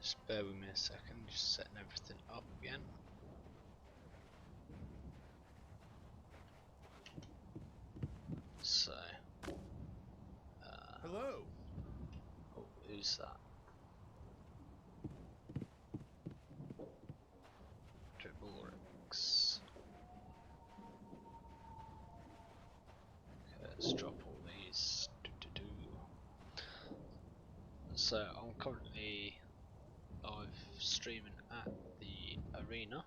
Just bear with me a second, just setting everything up again. So, hello. Oh, who's that? Dribblix. Okay, let's drop all these. So I'm currently live streaming at the arena.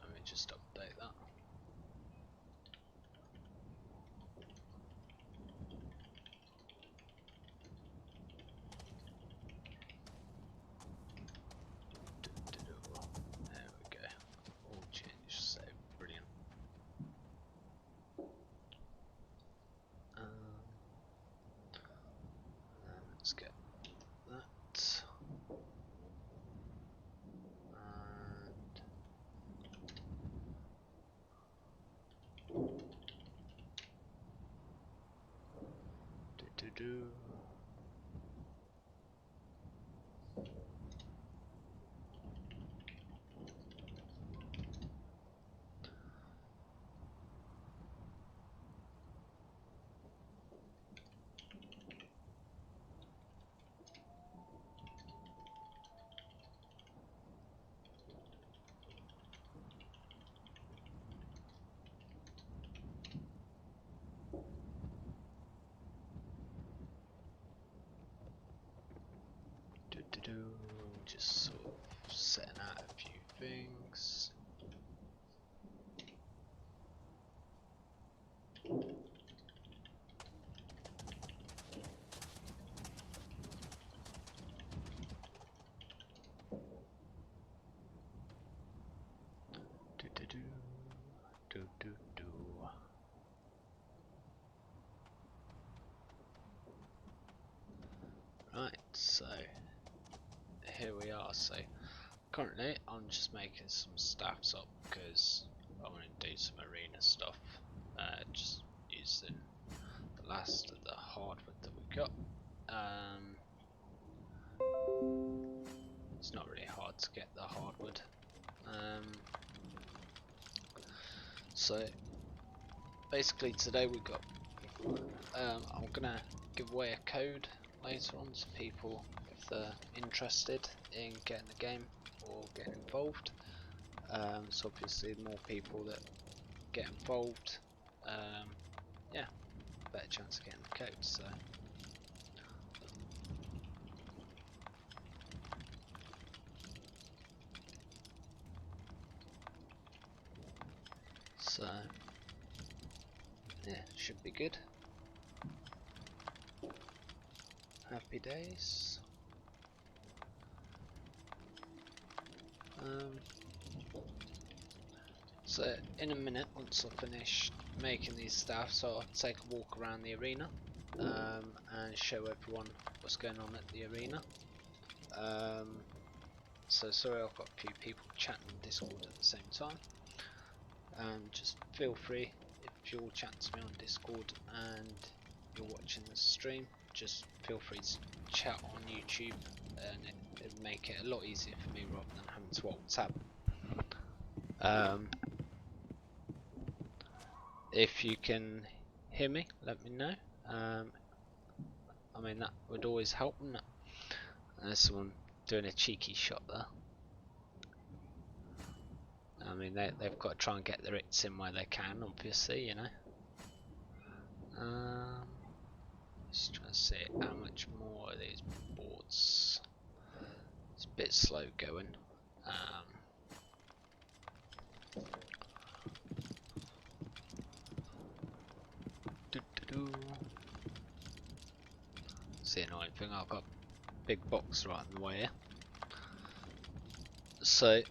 Let me just update that. There we go. All change save. Brilliant. Let's get that. And just sort of setting out a few things. Right, so here we are. So currently I'm just making some staffs up because I want to do some arena stuff, just using the last of the hardwood that we got. It's not really hard to get the hardwood. So basically today we got I'm gonna give away a code later on to people if they're interested in getting the game or getting involved. So obviously the more people that get involved, yeah, better chance of getting the code. So yeah, should be good. Happy days. So in a minute, once I finish making these staff, so I'll take a walk around the arena and show everyone what's going on at the arena. So sorry, I've got a few people chatting on Discord at the same time. Just feel free, if you're chatting to me on Discord and you're watching the stream, just feel free to chat on YouTube, and it'd make it a lot easier for me rather than having to alt tab. If you can hear me, let me know. I mean, that would always help, wouldn't it? There's someone doing a cheeky shot there. I mean, they've got to try and get their hits in where they can, obviously, you know. Just trying to see how much more of these boards. It's a bit slow going. See, annoying thing, I've got a big box right in the way here. So,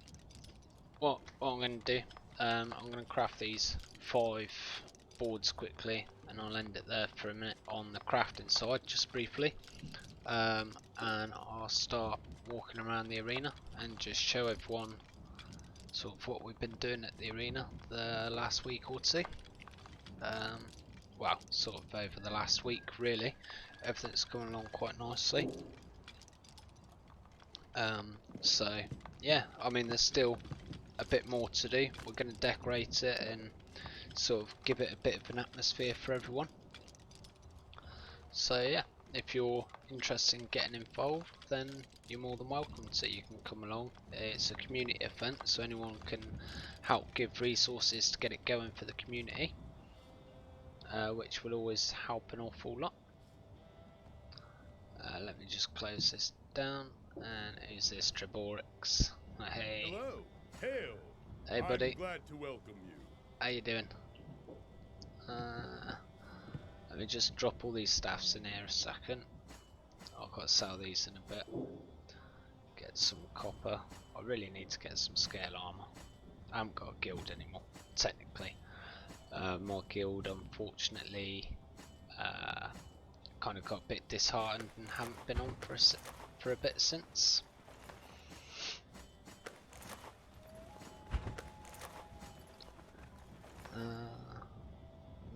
what I'm going to do, I'm going to craft these 5 boards quickly, and I'll end it there for a minute on the crafting side, just briefly. And I'll start walking around the arena and just show everyone sort of what we've been doing at the arena the last week or two. well, sort of over the last week really. Everything's coming along quite nicely. So yeah, I mean there's still a bit more to do. We're going to decorate it and sort of give it a bit of an atmosphere for everyone. So yeah, if you're interested in getting involved, then you're more than welcome to. You can come along. It's a community event, so anyone can help give resources to get it going for the community, which will always help an awful lot. Let me just close this down. And who's this? Treborix. Hey. Hello. Hail. Hey buddy. I'm glad to welcome you. How you doing? Let me just drop all these staffs in here a second. I've got to sell these in a bit. Get some copper. I really need to get some scale armor. I haven't got a guild anymore, technically. My guild, unfortunately, kind of got a bit disheartened and haven't been on for a bit since.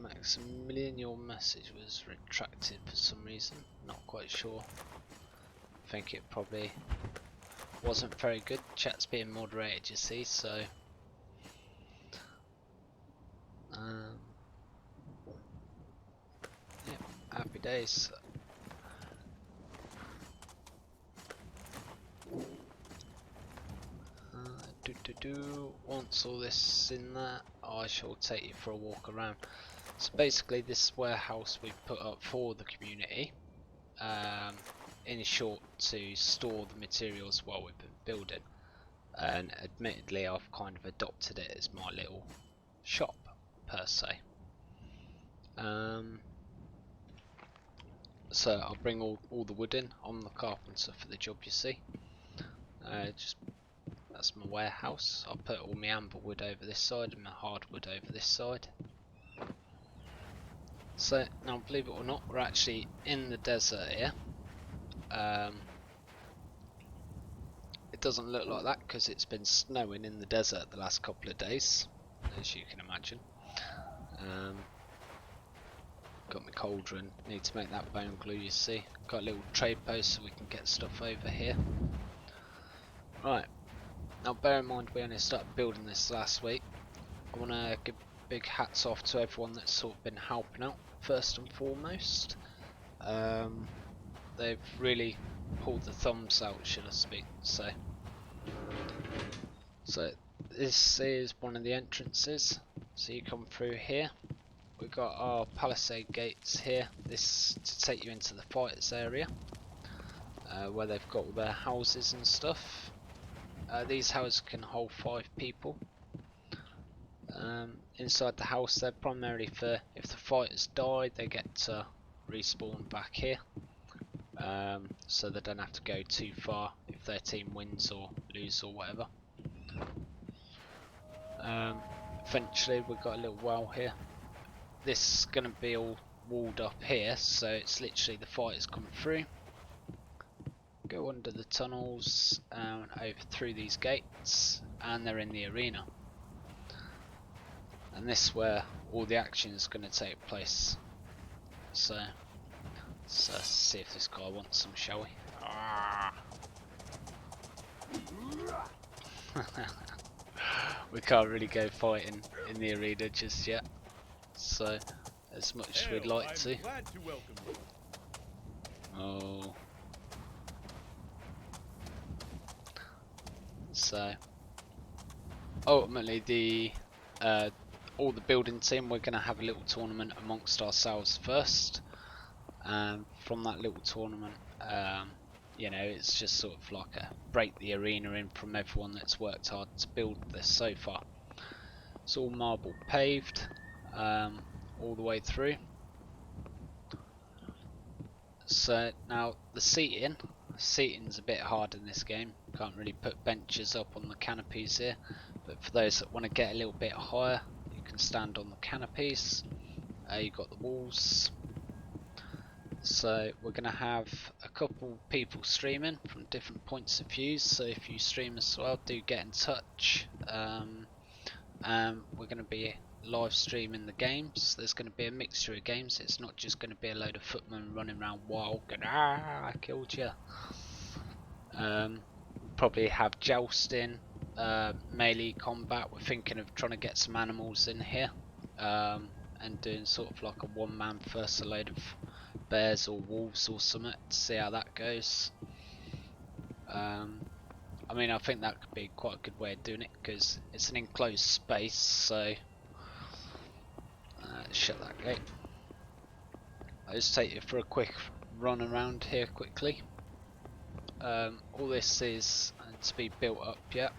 Maximilian, your message was retracted for some reason. Not quite sure. I think it probably wasn't very good. Chat's being moderated, you see, so yeah, happy days. Once all this is in there, I shall take you for a walk around. So basically this warehouse we've put up for the community, in short, to store the materials while we've been building. And admittedly I've kind of adopted it as my little shop per se. So I'll bring all the wood in. I'm the carpenter for the job, you see. That's my warehouse. I'll put all my amber wood over this side and my hardwood over this side. So now, believe it or not, we're actually in the desert here. It doesn't look like that because it's been snowing in the desert the last couple of days, as you can imagine. Got my cauldron, need to make that bone glue, you see. Got a little trade post so we can get stuff over here. Right, now bear in mind we only started building this last week. I want to give big hats off to everyone that's sort of been helping out first and foremost. They've really pulled the thumbs out, should I speak, say. So this is one of the entrances, so you come through here. We've got our palisade gates here, this to take you into the fighters area, where they've got all their houses and stuff. These houses can hold 5 people. Inside the house they're primarily for if the fighters die they get to respawn back here, so they don't have to go too far if their team wins or loses or whatever. Eventually we've got a little well here. This is going to be all walled up here, so it's literally the fighters come through, go under the tunnels and over through these gates, and they're in the arena. And this is where all the action is going to take place. So let's see if this guy wants some, shall we? We can't really go fighting in the arena just yet, so as much as we'd like to. Oh. So ultimately all the building team, we're going to have a little tournament amongst ourselves first. From that little tournament, you know, it's just sort of like a break the arena in from everyone that's worked hard to build this so far. It's all marble paved, all the way through. So now the seating's a bit hard in this game. Can't really put benches up on the canopies here, but for those that want to get a little bit higher, you can stand on the canopies. You've got the walls. So we're going to have a couple people streaming from different points of view, so if you stream as well, do get in touch. We're going to be live streaming the games. There's going to be a mixture of games. It's not just going to be a load of footmen running around wild going, ah, I killed you. Probably have jousting, melee combat. We're thinking of trying to get some animals in here, and doing sort of like a one-man versus a load of bears or wolves or something to see how that goes. I mean, I think that could be quite a good way of doing it because it's an enclosed space. So shut that gate. I'll just take you for a quick run around here quickly. All this is to be built up yet.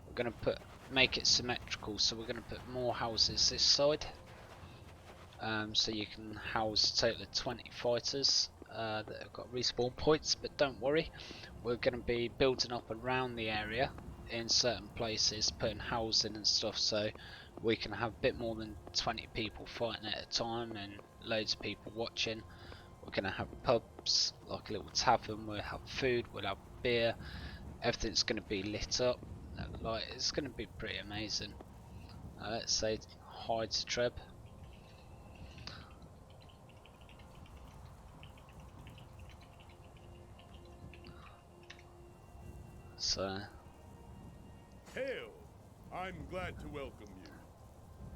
We're going to make it symmetrical, so we're going to put more houses this side, so you can house a total of 20 fighters that have got respawn points. But don't worry, we're going to be building up around the area in certain places, putting housing and stuff, so we can have a bit more than 20 people fighting at a time and loads of people watching. We're going to have pubs, like a little tavern. We'll have food, we'll have beer, everything's going to be lit up. Like, it's going to be pretty amazing. Let's say hi to Treb. So Hail! I'm glad to welcome you.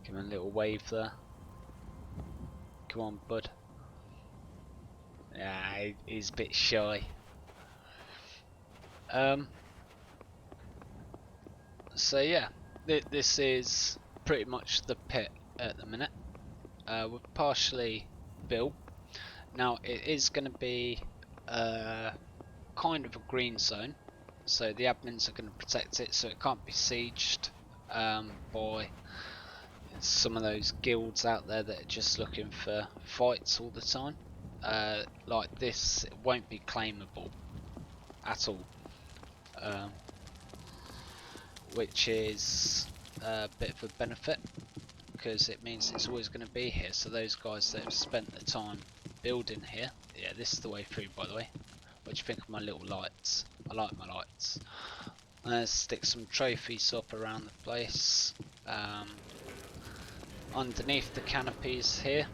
give him a little wave there. Come on, bud. Yeah, he's a bit shy. So yeah, this is pretty much the pit at the minute. We're partially built. Now it is going to be kind of a green zone, so the admins are going to protect it, so it can't be sieged by some of those guilds out there that are just looking for fights all the time. Like this, it won't be claimable at all, which is a bit of a benefit because it means it's always going to be here. So those guys that have spent the time building here, yeah, this is the way through, by the way. What do you think of my little lights? I like my lights. Let's stick some trophies up around the place. Underneath the canopies here,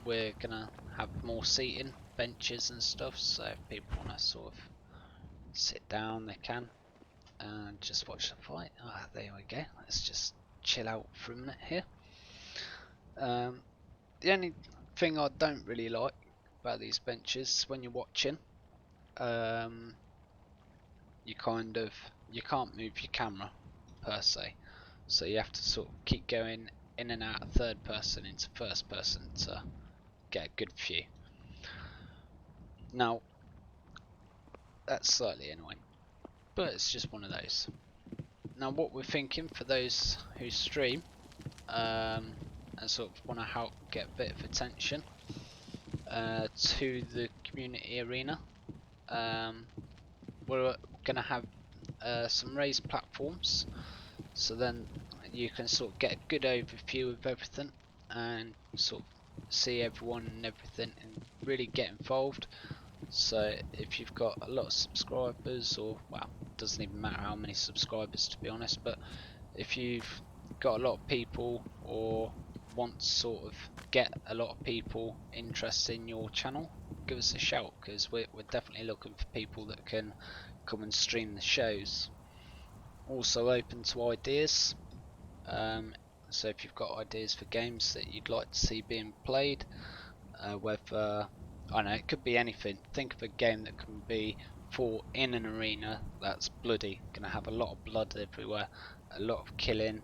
we're gonna have more seating, benches and stuff, so if people want to sort of sit down they can and just watch the fight. Ah, there we go. Let's just chill out for a minute here. The only thing I don't really like about these benches, when you're watching, you can't move your camera per se, so you have to sort of keep going in and out of third person into first person to get a good view. Now that's slightly annoying, but it's just one of those. Now what we're thinking for those who stream and sort of want to help get a bit of attention to the community arena, we're going to have some raised platforms, so then you can sort of get a good overview of everything and sort of see everyone and everything and really get involved. So if you've got a lot of subscribers, or well, it doesn't even matter how many subscribers to be honest, but if you've got a lot of people or want to sort of get a lot of people interested in your channel, give us a shout, because we're definitely looking for people that can come and stream the shows. Also open to ideas, so if you've got ideas for games that you'd like to see being played, whether, I don't know, it could be anything. Think of a game that can be fought in an arena that's bloody, gonna have a lot of blood everywhere, a lot of killing,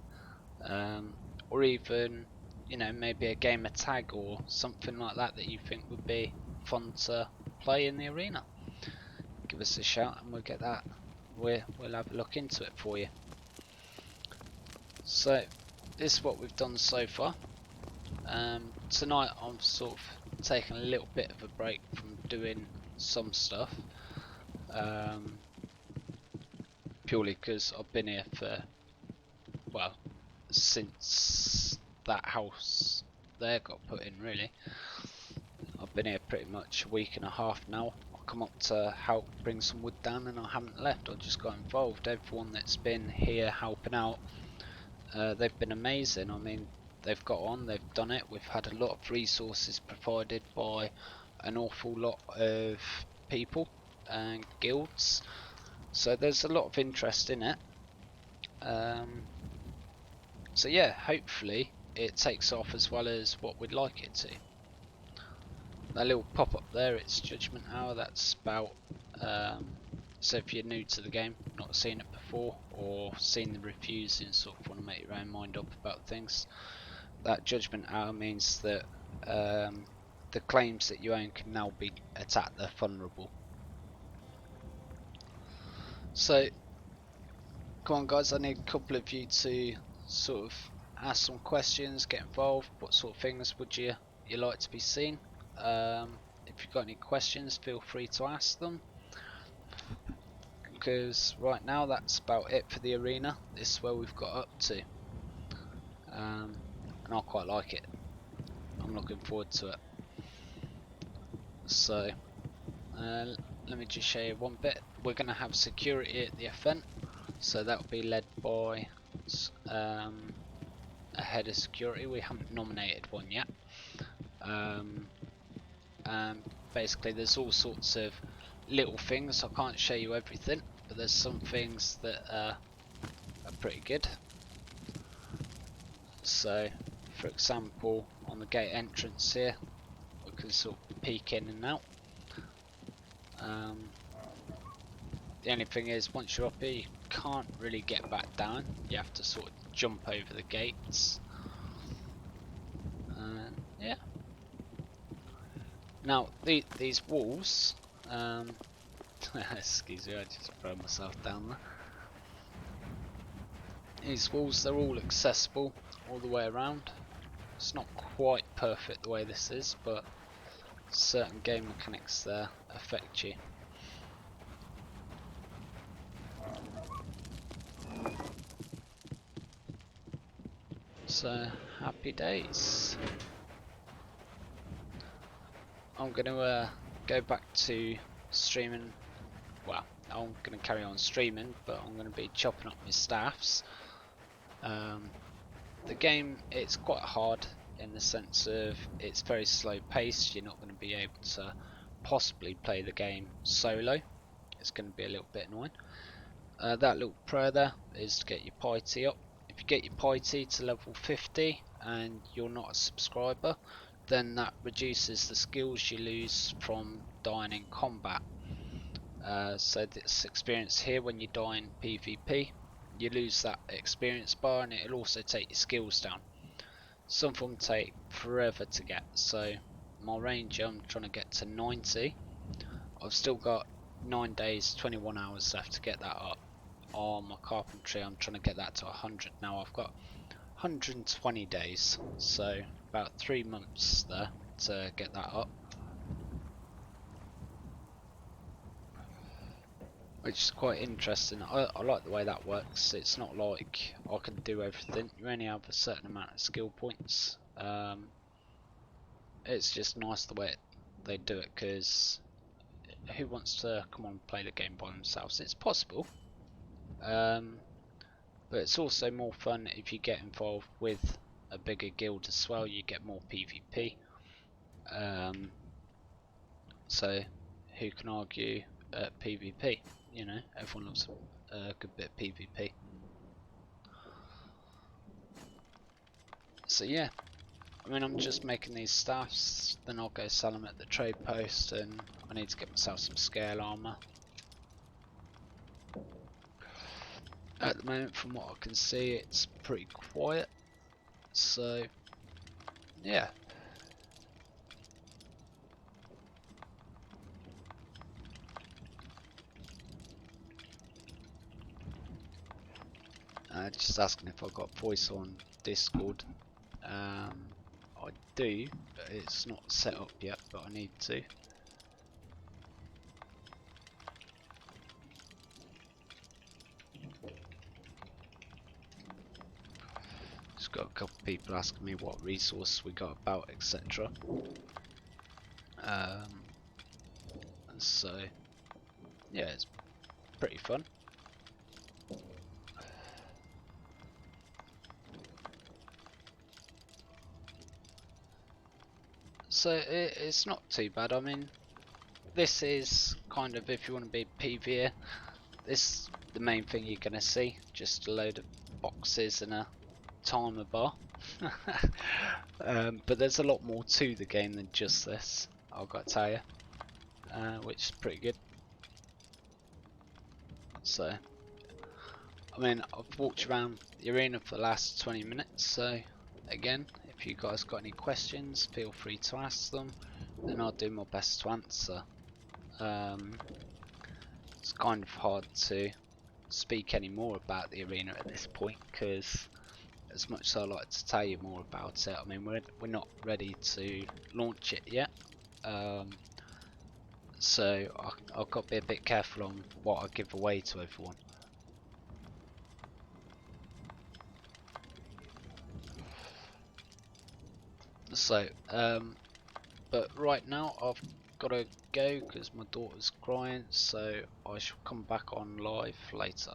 or even, you know, maybe a game of tag or something like that that you think would be fun to play in the arena. Give us a shout and we'll get that. We'll have a look into it for you. So this is what we've done so far. Tonight I'm sort of taking a little bit of a break from doing some stuff, purely because I've been here for, well, since that house there got put in, really. I've been here pretty much a week and a half now. I come up to help bring some wood down and I haven't left. I just got involved. Everyone that's been here helping out, they've been amazing. I mean, they've got on, they've done it. We've had a lot of resources provided by an awful lot of people and guilds, so there's a lot of interest in it. So yeah, hopefully it takes off as well as what we'd like it to. That little pop up there, it's Judgment Hour. That's about so if you're new to the game, not seen it before, or seen the reviews and sort of want to make your own mind up about things, that Judgment Hour means that the claims that you own can now be attacked. They're vulnerable. So come on guys, I need a couple of you to sort of ask some questions, get involved. What sort of things would you like to be seen? If you've got any questions, feel free to ask them, because right now that's about it for the arena. This is where we've got up to, and I quite like it. I'm looking forward to it. So let me just show you one bit. We're going to have security at the event, so that will be led by a head of security. We haven't nominated one yet. Basically there's all sorts of little things. I can't show you everything, but there's some things that are pretty good. So for example, on the gate entrance here, we can sort of peek in and out. The only thing is, once you're up here, you can't really get back down. You have to sort of jump over the gates. Yeah. Now these walls, excuse me, I just threw myself down there. These walls, they're all accessible all the way around. It's not quite perfect the way this is, but certain game mechanics there affect you. So happy days. I'm gonna go back to streaming. Well, I'm gonna carry on streaming, but I'm gonna be chopping up my staffs. The game, it's quite hard in the sense of it's very slow paced. You're not going to be able to possibly play the game solo. It's going to be a little bit annoying. That little prayer there is to get your piety up. If you get your piety to level 50 and you're not a subscriber, then that reduces the skills you lose from dying in combat. So this experience here, when you die in PvP, you lose that experience bar, and it'll also take your skills down. Some of them take forever to get, so my ranger, I'm trying to get to 90. I've still got 9 days, 21 hours left to get that up. On my carpentry, I'm trying to get that to 100 now. I've got 120 days, so about 3 months there to get that up, which is quite interesting. I like the way that works. It's not like I can do everything. You only have a certain amount of skill points. It's just nice the way they do it, because who wants to come on and play the game by themselves? It's possible, but it's also more fun if you get involved with a bigger guild as well. You get more PvP. So who can argue at PvP? You know, everyone loves a good bit of PvP. So yeah, I mean, I'm just making these staffs, then I'll go sell them at the trade post, and I need to get myself some scale armor. At the moment, from what I can see, it's pretty quiet, so yeah. Just asking if I've got voice on Discord. I do, but it's not set up yet, but I need to. Just got a couple of people asking me what resource we got about, etc. So yeah, it's pretty fun. So it's not too bad. I mean, this is kind of, if you want to be PvE, this the main thing you're gonna see. Just a load of boxes and a timer bar. But there's a lot more to the game than just this, I've got to tell you, which is pretty good. So, I mean, I've walked around the arena for the last 20 minutes, so again, if you guys got any questions, feel free to ask them, and I'll do my best to answer. It's kind of hard to speak any more about the arena at this point, because as much as I like to tell you more about it, I mean, we're not ready to launch it yet. So I've got to be a bit careful on what I give away to everyone. So, but right now I've got to go because my daughter's crying, so I shall come back on live later.